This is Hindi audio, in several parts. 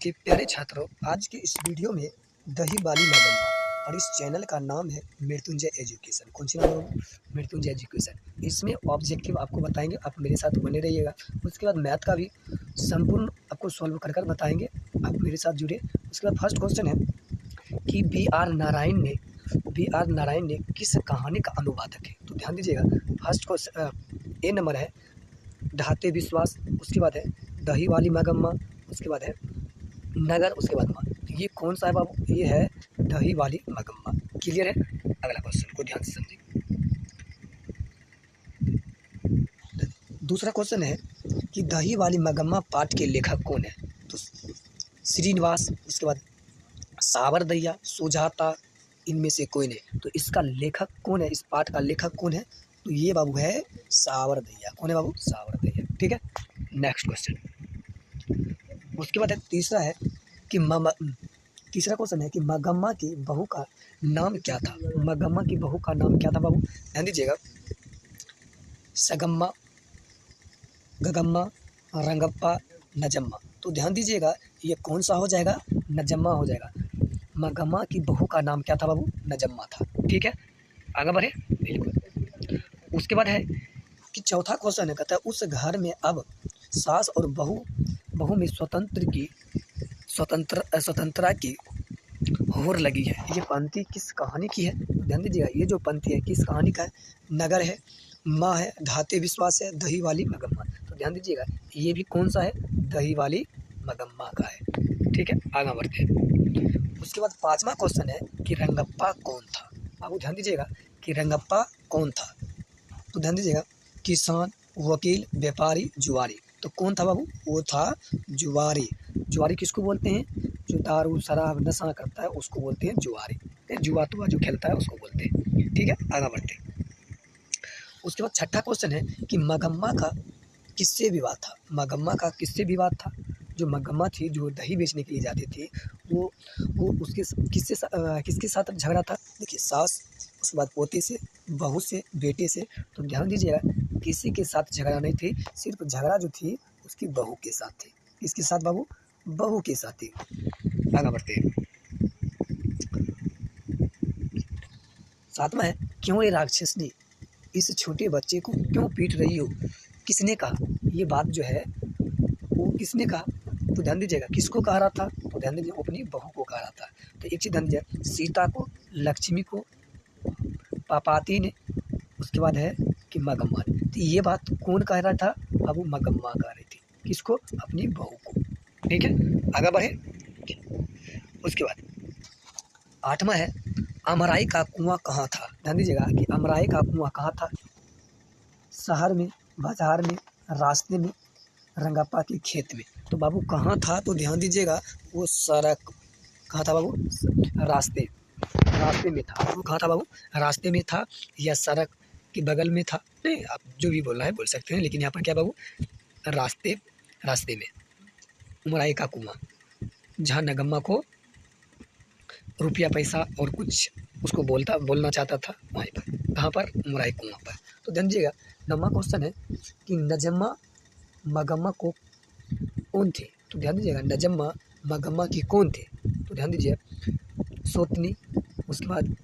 के प्यारे छात्रों, आज के इस वीडियो में दही बाली मगम्मा और इस चैनल का नाम है मृत्युंजय एजुकेशन। कौन सी नाम है? मृत्युंजय एजुकेशन। इसमें ऑब्जेक्टिव आपको बताएंगे, आप मेरे साथ बने रहिएगा। उसके बाद मैथ का भी संपूर्ण आपको सॉल्व कर कर बताएंगे, आप मेरे साथ जुड़े। उसके बाद फर्स्ट क्वेश्चन है कि बी आर नारायण ने किस कहानी का अनुवादक है? तो ध्यान दीजिएगा। फर्स्ट क्वेश्चन ए नंबर है ढाते विश्वास, उसके बाद है दही वाली मगम्मा, उसके बाद है नगर, उसके बाद माँ। तो ये कौन सा है बाबू? ये है दही वाली मगम्मा। क्लियर है? अगला क्वेश्चन को ध्यान से समझिए। दूसरा क्वेश्चन है कि दही वाली मगम्मा पाठ के लेखक कौन है? तो श्रीनिवास, उसके बाद सावरदैया, सुजाता, इनमें से कोई नहीं। तो इसका लेखक कौन है? इस पाठ का लेखक कौन है? तो ये बाबू है सावरदैया। कौन है बाबू? सावरदैया। ठीक है, नेक्स्ट क्वेश्चन। उसके बाद है तीसरा क्वेश्चन है कि मगम्मा की बहू का नाम क्या था? मगम्मा की बहू का नाम क्या था बाबू? ध्यान दीजिएगा। सगम्मा, गगम्मा, रंगप्पा, नजम्मा। तो ध्यान दीजिएगा, ये कौन सा हो जाएगा? नजम्मा हो जाएगा। मगम्मा की बहू का नाम क्या था बाबू? नजम्मा था। ठीक है, आगे बढ़े। बिल्कुल। उसके बाद है कि चौथा क्वेश्चन है, कहता है उस घर में अब सास और बहू में स्वतंत्रता की होड़ लगी है। ये पंक्ति किस कहानी की है? ध्यान दीजिएगा, ये जो पंक्ति है किस कहानी का है? नगर है, माँ है, ढाते विश्वास है, दही वाली मगम्मा। तो ध्यान दीजिएगा, ये भी कौन सा है? दही वाली मगम्मा का है। ठीक है, आगे बढ़ते हैं। उसके बाद पांचवा क्वेश्चन है कि रंगप्पा कौन था? बाबू ध्यान दीजिएगा कि रंगप्पा कौन था? तो ध्यान दीजिएगा, किसान, वकील, व्यापारी, जुआरी। तो कौन था बाबू? वो था जुआरी। जुआरी किसको बोलते हैं? जो दारू शराब नशा करता है उसको बोलते हैं जुआरी। जुआ तुआ जो खेलता है उसको बोलते हैं। ठीक है, आगे बढ़ते हैं। उसके बाद छठा क्वेश्चन है कि मगम्मा का किससे विवाद था? मगम्मा का किससे विवाद था? जो मगम्मा थी, जो दही बेचने के लिए जाती थी, वो किसके साथ झगड़ा था? देखिए, सास, उसके बाद पोते से, बहू से, बेटे से। तो ध्यान दीजिएगा, किसी के साथ झगड़ा नहीं थी, सिर्फ झगड़ा जो थी उसकी बहू के साथ थी। किसके साथ बाबू? बहू के साथ थी। आगे बढ़ते हैं। सातवां है क्यों ये राक्षसनी इस छोटे बच्चे को क्यों पीट रही हो? किसने कहा? ये बात जो है वो किसने कहा? तो ध्यान दीजिएगा, किसको कह रहा था? तो ध्यान दीजिए, अपनी बहू को कह रहा था। तो एक चीज ध्यान दीजिए, सीता को, लक्ष्मी को, पापाती ने, उसके बाद है कि मगम्मा ने। तो ये बात कौन कह रहा था? अब वो मगम्मा कह रही थी। किसको? अपनी बहू को। ठीक है, आगे बढ़े। उसके बाद आठवां है अमराई का कुआं कहाँ था? ध्यान दीजिएगा कि अमराई का कुआं कहाँ था? शहर में, बाजार में, रास्ते में, रंगप्पा के खेत में। तो बाबू कहाँ था? तो ध्यान दीजिएगा, वो सड़क कहाँ था बाबू? रास्ते में था। वो कहाँ था बाबू? रास्ते में था या सड़क के बगल में था? नहीं, आप जो भी बोलना है बोल सकते हैं, लेकिन यहाँ पर क्या बाबू? रास्ते में उमराई का कुआं, जहाँ नगम्मा को रुपया पैसा और कुछ उसको बोलना चाहता था, वहीं पर। कहाँ पर? उमराई कुआं पर। तो ध्यान दीजिएगा, नौवां क्वेश्चन है कि नजम्मा मगम्मा को कौन थे? तो ध्यान दीजिएगा, नजम्मा मगम्मा की कौन थे? तो ध्यान दीजिए, सोतनी, उसके बाद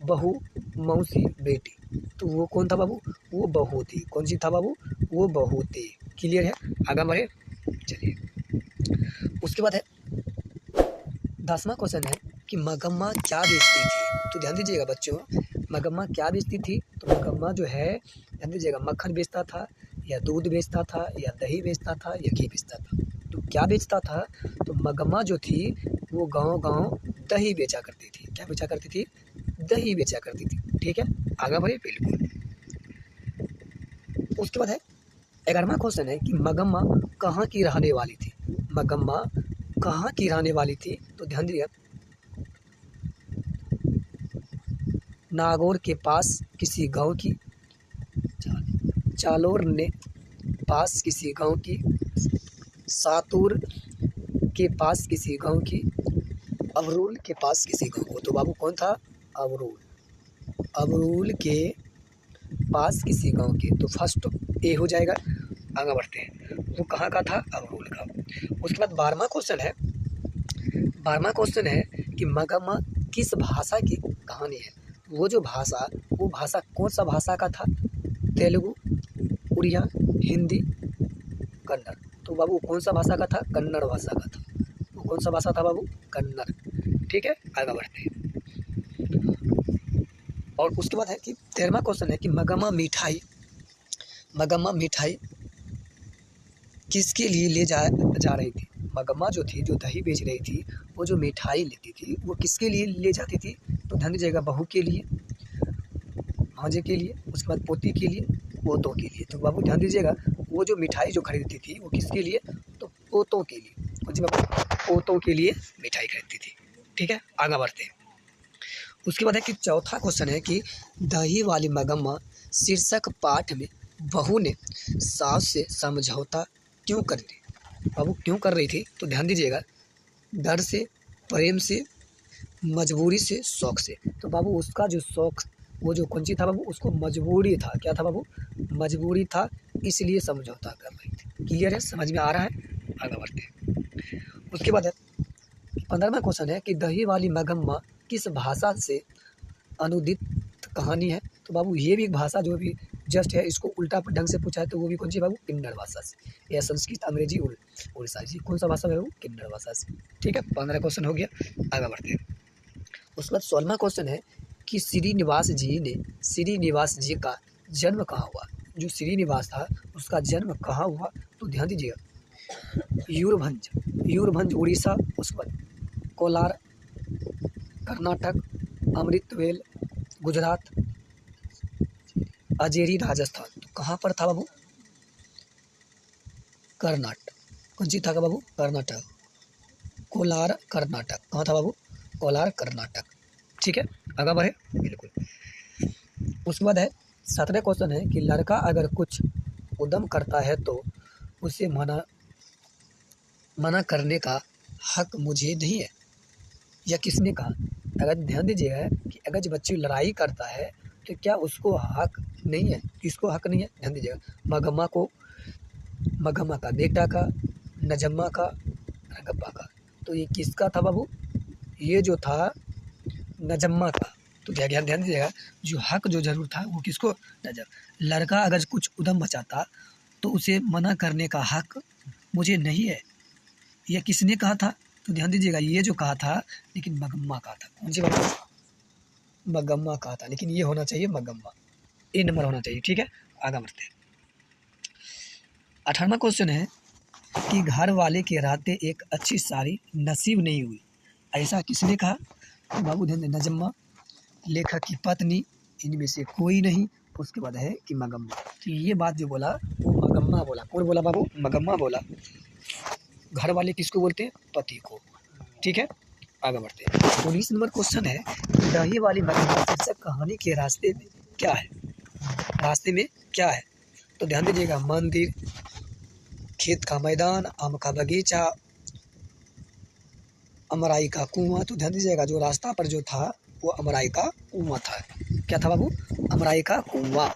बहू, मौसी, बेटी। तो वो कौन था बाबू? वो बहू थी। कौन सी था बाबू? वो बहू थी। क्लियर है? आगे बढ़े, चलिए। उसके बाद है 10वां क्वेश्चन है कि मगम्मा क्या बेचती थी? तो ध्यान दीजिएगा बच्चों, मगम्मा क्या बेचती थी? तो मगम्मा जो है, ध्यान दीजिएगा, मक्खन बेचता था या दूध बेचता था या दही बेचता था या घी बेचता था? तो क्या बेचता था? तो मगम्मा जो थी वो गांव-गांव दही बेचा करती थी। क्या बेचा करती थी? दही बेचा करती थी। ठीक है, आगे बढ़े। बिल्कुल। उसके बाद है 11वां क्वेश्चन है कि मगम्मा कहाँ की रहने वाली थी? मगम्मा कहाँ की रहने वाली थी? तो ध्यान दीजिएगा, नागौर के पास किसी गांव की, चालोर ने पास किसी गांव की, सातूर के पास किसी गांव की, अबरूल के पास किसी गांव को। तो बाबू कौन था? अबरूल के पास किसी गांव के। तो फर्स्ट ए हो जाएगा। आगे बढ़ते हैं, वो कहाँ का था? अबरूल का। उसके बाद 12वां क्वेश्चन है 12वां क्वेश्चन है कि मगम्मा किस भाषा की कहानी है। वो भाषा कौन सा भाषा का था? तेलुगु, उड़िया, हिंदी, कन्नड़। तो बाबू कौन सा भाषा का था? कन्नड़ भाषा का था। वो कौन सा भाषा था बाबू? कन्नड़। ठीक है, आगे बढ़ते हैं। और उसके बाद है कि 13वां क्वेश्चन है कि मगम्मा मिठाई किसके लिए ले जा रही थी? मगम्मा जो थी, जो दही बेच रही थी, वो जो मिठाई लेती थी, वो किसके लिए ले जाती थी? तो ध्यान दीजिएगा, बहू के लिए, भांजे के लिए, उसके बाद पोती के लिए, पोतों के लिए। तो बाबू ध्यान दीजिएगा, वो जो मिठाई जो खरीदती थी वो किसके लिए? तो पोतों के लिए। कौन सी बाबू? पोतों के लिए मिठाई खरीदती थी। ठीक है, आगे बढ़ते हैं। उसके बाद है कि चौथा क्वेश्चन है कि दही वाली मगम्मा शीर्षक पाठ में बहू ने सास से समझौता क्यों कर रही? बाबू क्यों कर रही थी? तो ध्यान दीजिएगा, डर से, प्रेम से, मजबूरी से, शौक से। तो बाबू उसका जो शौक, वो जो कौन सी था बाबू? उसको मजबूरी था। क्या था बाबू? मजबूरी था, इसलिए समझौता कर रही थी। क्लियर है? समझ में आ रहा है? आगे बढ़ते हैं। उसके बाद है 15वां क्वेश्चन है कि दही वाली मगम्मा किस भाषा से अनुदित कहानी है? तो बाबू ये भी एक भाषा जो भी जस्ट है, इसको उल्टा ढंग से पूछा है तो वो भी कौन सी बाबू? किन्नड़ भाषा से, या संस्कृत, अंग्रेजी, उड़ीसा। जी कौन सा भाषा है बाबू? किन्नड़ भाषा से। ठीक है, 15 क्वेश्चन हो गया, आगे बढ़ते हैं। उसके बाद 16वां क्वेश्चन है कि श्रीनिवास जी का जन्म कहाँ हुआ? जो श्रीनिवास था उसका जन्म कहाँ हुआ? तो ध्यान दीजिएगा, यूरभंज उड़ीसा, उसके बाद कोलार कर्नाटक, अमृतवेल गुजरात, अजेरी राजस्थान। तो कहाँ पर था बाबू? कर्नाटक। कौन सी था का बाबू? कर्नाटक। कोलार कर्नाटक। कहाँ था बाबू? कोलार कर्नाटक। ठीक है, आगे बढ़े, बिल्कुल। उसके बाद है 17वां क्वेश्चन है कि लड़का अगर कुछ उद्यम करता है तो उसे मना करने का हक मुझे नहीं है। यह किसने कहा? अगर ध्यान दीजिएगा कि अगर जो बच्ची लड़ाई करता है तो क्या उसको हक नहीं है? किसको हक नहीं है? ध्यान दीजिएगा, मगम्मा का बेटा का, नजम्मा का, रगप्पा का। तो ये किसका था बाबू? ये जो था नजम्मा का। तो क्या ध्यान दीजिएगा, जो हक जो जरूर था वो किसको? लड़का अगर कुछ उद्यम बचाता तो उसे मना करने का हक मुझे नहीं है। यह किसने कहा था? तो ध्यान दीजिएगा, ये जो कहा था लेकिन मगम्मा कहा था। कौन सी बात? मगम्मा कहा था, लेकिन ये होना चाहिए मगम्मा, ए नंबर होना चाहिए। ठीक है, आगे बढ़ते हैं। 18वां क्वेश्चन है कि घर वाले के रहते एक अच्छी साड़ी नसीब नहीं हुई, ऐसा किसने कहा? तो बाबू ध्यान दें, नजम्मा, लेखक की पत्नी, इनमें से कोई नहीं। उसके बाद है कि मगम्मा। तो ये बात जो बोला वो मगम्मा बोला। कौन बोला बाबू? मगम्मा बोला। घर वाले किसको बोलते हैं? पति को। ठीक है, आगे बढ़ते हैं। 19 नंबर क्वेश्चन है, दही वाली मगम्मा शीर्षक कहानी के रास्ते में क्या है? रास्ते में क्या है? तो ध्यान दीजिएगा, मंदिर, खेत का मैदान, आम का बगीचा, अमराई का कुआं। तो ध्यान दीजिएगा, जो रास्ता पर जो था वो अमराई का कुआं था। क्या था बाबू? अमराई का कुआं।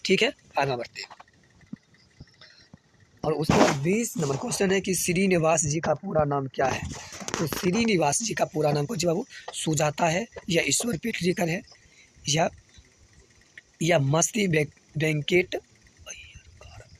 ठीक है, आगे बढ़ते हैं। और उसके बाद 20 नंबर क्वेश्चन है कि श्रीनिवास जी का पूरा नाम क्या है? तो श्रीनिवास जी का पूरा नाम कौन सी बाबू? सुजाता है, या ईश्वर पेटलीकर है, या मस्ती वेंकट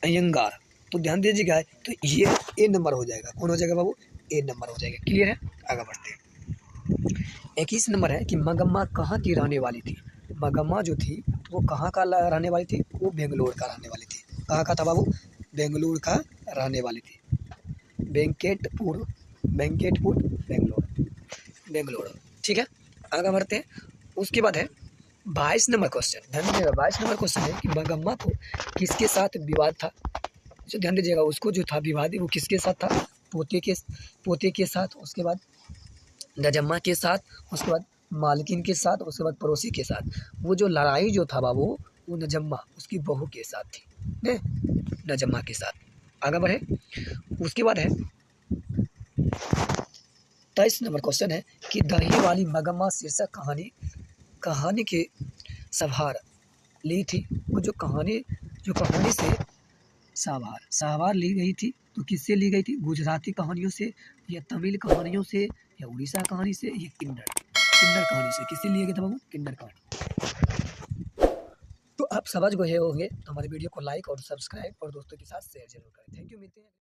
अयंगार। तो ध्यान दीजिएगा, तो ये ए नंबर हो जाएगा। कौन हो जाएगा बाबू? ए नंबर हो जाएगा। क्लियर है, आगे बढ़ते हैं। 21 नंबर है कि मगम्मा कहाँ की रहने वाली थी? मगम्मा जो थी वो कहाँ का रहने वाली थी? वो बेंगलोर का रहने वाली थी। कहाँ का था बाबू? बेंगलुरु का रहने वाली थी। वेंकटपुर बेंगलोर। ठीक है, आगे बढ़ते हैं। उसके बाद है 22 नंबर क्वेश्चन। ध्यान दीजिएगा, 22 नंबर क्वेश्चन है कि मगम्मा को किसके साथ विवाद था? तो ध्यान दीजिएगा, उसको जो था विवाद वो किसके साथ था? पोते के साथ, उसके बाद नजम्मा के साथ, उसके बाद मालकिन के साथ, उसके बाद पड़ोसी के साथ। वो जो लड़ाई जो था बाबू, वो नजम्मा उसकी बहू के साथ थी, ने नजम्मा के साथ। आगे बढ़े। उसके बाद है 23 नंबर क्वेश्चन है कि दही वाली मगम्मा शीर्षक कहानी के सभार ली थी। वो जो कहानी से सवार ली गई थी, तो किससे ली गई थी? गुजराती कहानियों से या तमिल कहानियों से या उड़ीसा कहानी से, ये किंडर कहानी से। किससे लिए गए थे बाबू? किंडर कहानी। तो आप समझ गए होंगे। तो हमारे वीडियो को लाइक और सब्सक्राइब और दोस्तों के साथ शेयर जरूर करें। थैंक यू, मिलते हैं।